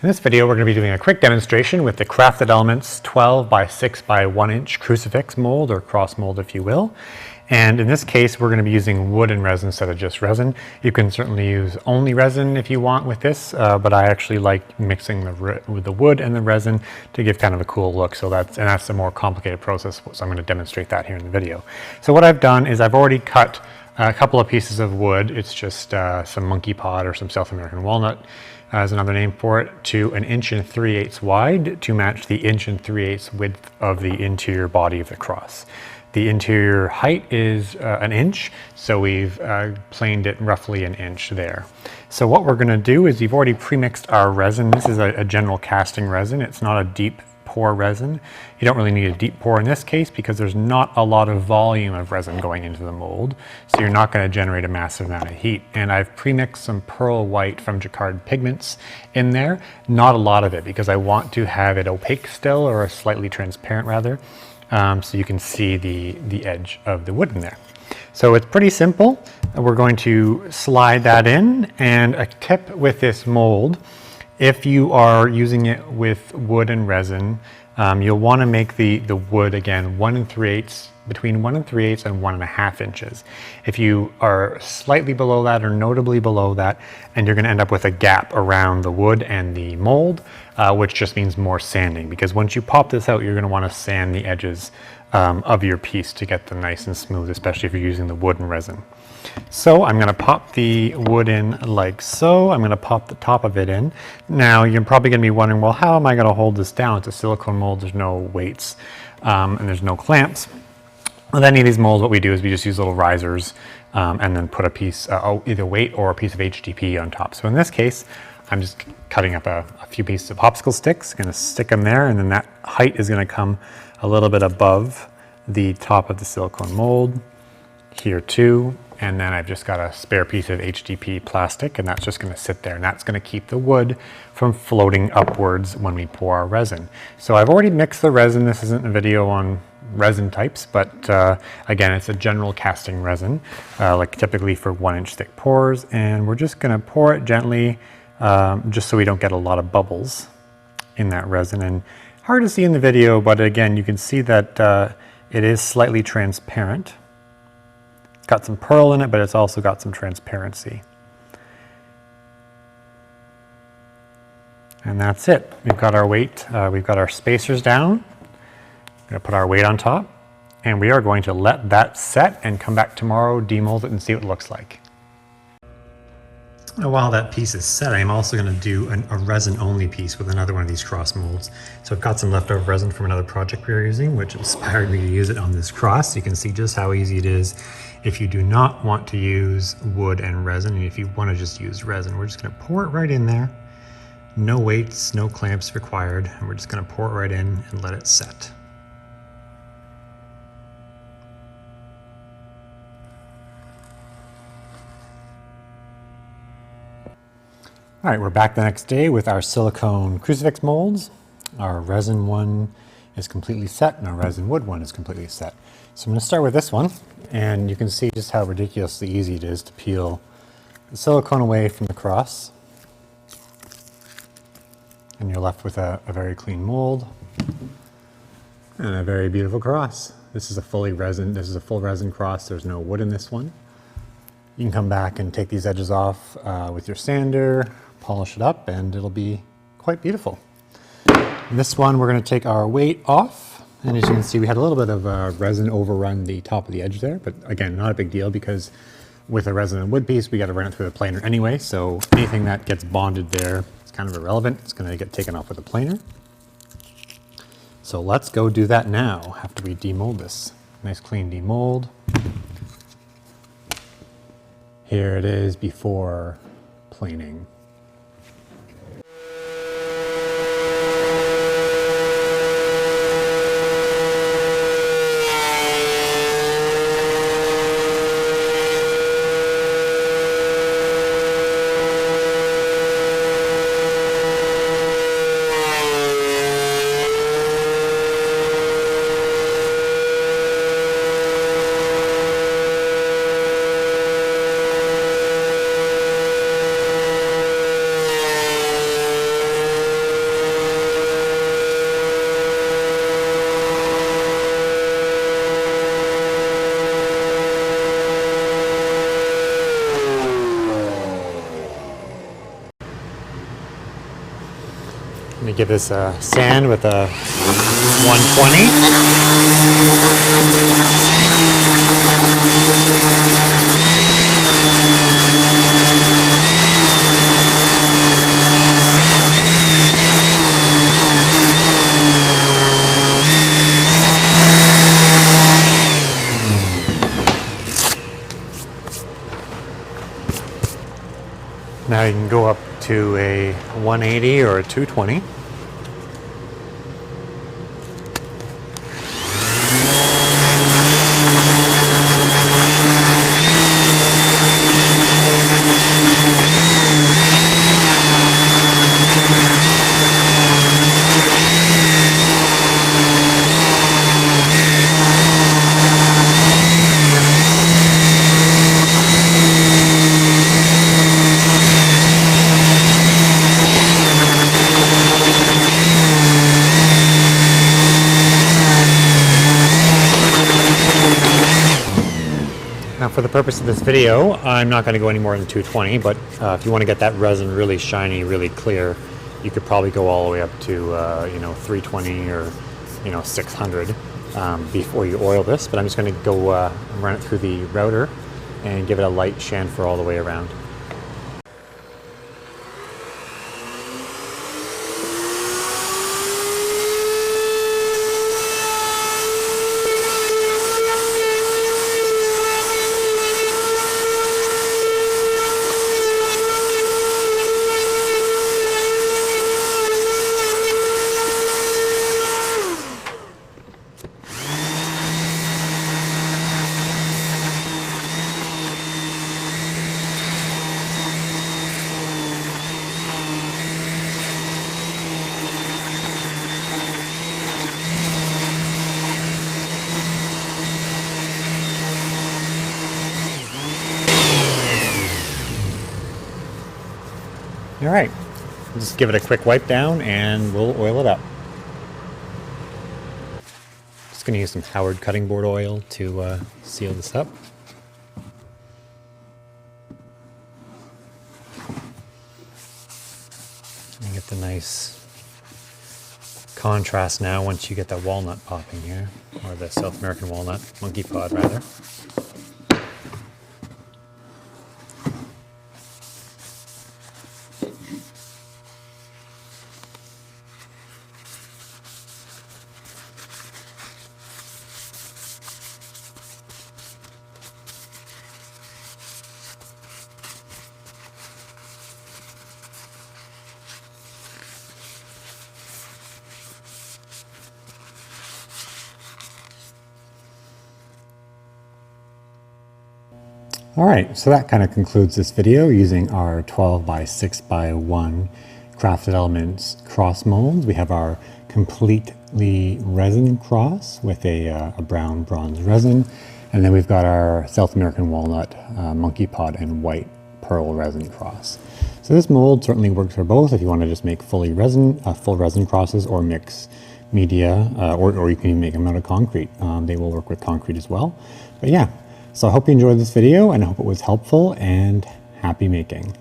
In this video, we're going to be doing a quick demonstration with the Crafted Elements 12 by 6 by 1 inch crucifix mold, or cross mold if you will. And in this case, we're going to be using wood and resin instead of just resin. You can certainly use only resin if you want with this, but I actually like mixing with the wood and the resin to give kind of a cool look. So that's a more complicated process, so I'm going to demonstrate that here in the video. So what I've done is I've already cut a couple of pieces of wood. It's just some monkey pod or some South American walnut, is another name for it, to 1 3/8 inches wide to match the 1 3/8 inches width of the interior body of the cross. The interior height is 1 inch, so we've planed it roughly 1 inch there. So what we're going to do is we've already pre-mixed our resin. This is a general casting resin. It's not a deep pour resin. You don't really need a deep pour in this case because there's not a lot of volume of resin going into the mold, so you're not going to generate a massive amount of heat. And I've pre-mixed some pearl white from Jacquard Pigments in there, not a lot of it because I want to have it opaque still, or slightly transparent rather, so you can see the edge of the wood in there. So it's pretty simple. We're going to slide that in, and a tip with this mold, if you are using it with wood and resin, you'll want to make the wood again between 1 3/8 and 1.5 inches. If you are slightly below that or notably below that, and you're going to end up with a gap around the wood and the mold, which just means more sanding, because once you pop this out, you're going to want to sand the edges of your piece to get them nice and smooth, especially if you're using the wood and resin. So I'm going to pop the wood in like so. I'm going to pop the top of it in. Now you're probably going to be wondering, well, how am I going to hold this down? It's a silicone mold, there's no weights and there's no clamps. With any of these molds, what we do is we just use little risers and then put a piece, either weight or a piece of HDP on top. So in this case, I'm just cutting up a few pieces of popsicle sticks, going to stick them there, and then that height is going to come a little bit above the top of the silicone mold here too. And then I've just got a spare piece of HDP plastic, and that's just going to sit there, and that's going to keep the wood from floating upwards when we pour our resin. So I've already mixed the resin. This isn't a video on resin types, but again, it's a general casting resin, like typically for 1 inch thick pours, and we're just going to pour it gently, just so we don't get a lot of bubbles in that resin. And hard to see in the video, but again, you can see that it is slightly transparent. It's got some pearl in it, but it's also got some transparency. And that's it. We've got our weight, we've got our spacers down. We're going to put our weight on top, and we are going to let that set and come back tomorrow, demold it, and see what it looks like. Now, while that piece is set, I'm also going to do a resin-only piece with another one of these cross molds. So I've got some leftover resin from another project we were using, which inspired me to use it on this cross. You can see just how easy it is if you do not want to use wood and resin, and if you want to just use resin. We're just going to pour it right in there. No weights, no clamps required, and we're just going to pour it right in and let it set. All right, we're back the next day with our silicone crucifix molds. Our resin one is completely set, and our resin wood one is completely set. So I'm going to start with this one, and you can see just how ridiculously easy it is to peel the silicone away from the cross. And you're left with a very clean mold and a very beautiful cross. This is a full resin cross. There's no wood in this one. You can come back and take these edges off with your sander, polish it up, and it'll be quite beautiful. In this one, we're going to take our weight off, and as you can see, we had a little bit of resin overrun the top of the edge there, but again, not a big deal because with a resin and wood piece, we got to run it through the planer anyway, so anything that gets bonded there is kind of irrelevant. It's going to get taken off with a planer. So let's go do that now after we demold this. Nice clean demold. Here it is before planing. Let me give this a sand with a 120. Now you can go up to a 180 or a 220. Now for the purpose of this video, I'm not going to go any more than 220, but if you want to get that resin really shiny, really clear, you could probably go all the way up to 320 or 600 before you oil this. But I'm just going to go run it through the router and give it a light chamfer all the way around. All right, just give it a quick wipe down and we'll oil it up. Just going to use some Howard cutting board oil to seal this up. And get the nice contrast now once you get the walnut popping here, or the South American walnut, monkey pod rather. All right, so that kind of concludes this video using our 12 by 6 by 1 Crafted Elements cross molds. We have our completely resin cross with a brown bronze resin, and then we've got our South American walnut, monkey pod, and white pearl resin cross. So this mold certainly works for both if you want to just make full resin crosses, or mix media, or you can even make them out of concrete. They will work with concrete as well. But yeah. So I hope you enjoyed this video and I hope it was helpful, and happy making.